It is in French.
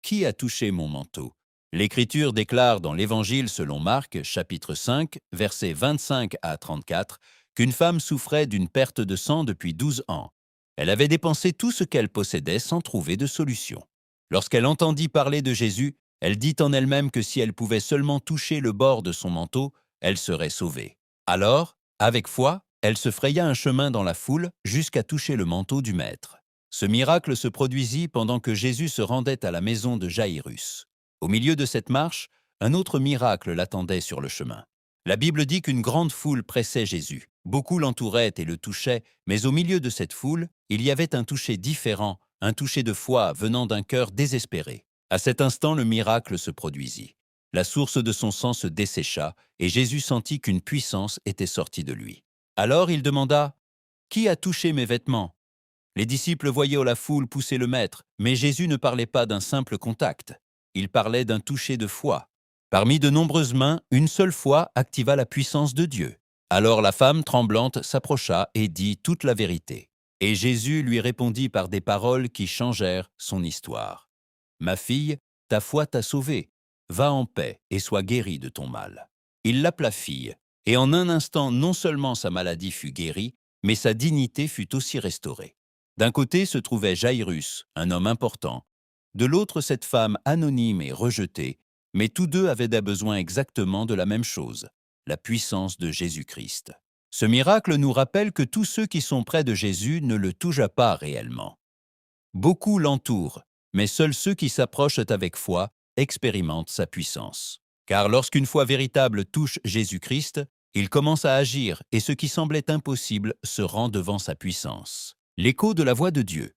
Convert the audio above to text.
Qui a touché mon manteau? L'Écriture déclare dans l'Évangile selon Marc, chapitre 5, versets 25 à 34, qu'une femme souffrait d'une perte de sang depuis 12 ans. Elle avait dépensé tout ce qu'elle possédait sans trouver de solution. Lorsqu'elle entendit parler de Jésus, elle dit en elle-même que si elle pouvait seulement toucher le bord de son manteau, elle serait sauvée. Alors, avec foi, elle se fraya un chemin dans la foule jusqu'à toucher le manteau du Maître. Ce miracle se produisit pendant que Jésus se rendait à la maison de Jaïrus. Au milieu de cette marche, un autre miracle l'attendait sur le chemin. La Bible dit qu'une grande foule pressait Jésus. Beaucoup l'entouraient et le touchaient, mais au milieu de cette foule, il y avait un toucher différent, un toucher de foi venant d'un cœur désespéré. À cet instant, le miracle se produisit. La source de son sang se dessécha, et Jésus sentit qu'une puissance était sortie de lui. Alors il demanda « Qui a touché mes vêtements ?» Les disciples voyaient la foule pousser le Maître, mais Jésus ne parlait pas d'un simple contact. Il parlait d'un toucher de foi. Parmi de nombreuses mains, une seule foi activa la puissance de Dieu. Alors la femme tremblante s'approcha et dit toute la vérité. Et Jésus lui répondit par des paroles qui changèrent son histoire. « Ma fille, ta foi t'a sauvée. Va en paix et sois guérie de ton mal. » Il l'appela fille, et en un instant non seulement sa maladie fut guérie, mais sa dignité fut aussi restaurée. D'un côté se trouvait Jaïrus, un homme important. De l'autre, cette femme anonyme et rejetée, mais tous deux avaient des besoins exactement de la même chose, la puissance de Jésus-Christ. Ce miracle nous rappelle que tous ceux qui sont près de Jésus ne le touchent pas réellement. Beaucoup l'entourent, mais seuls ceux qui s'approchent avec foi expérimentent sa puissance. Car lorsqu'une foi véritable touche Jésus-Christ, il commence à agir et ce qui semblait impossible se rend devant sa puissance. L'écho de la voix de Dieu.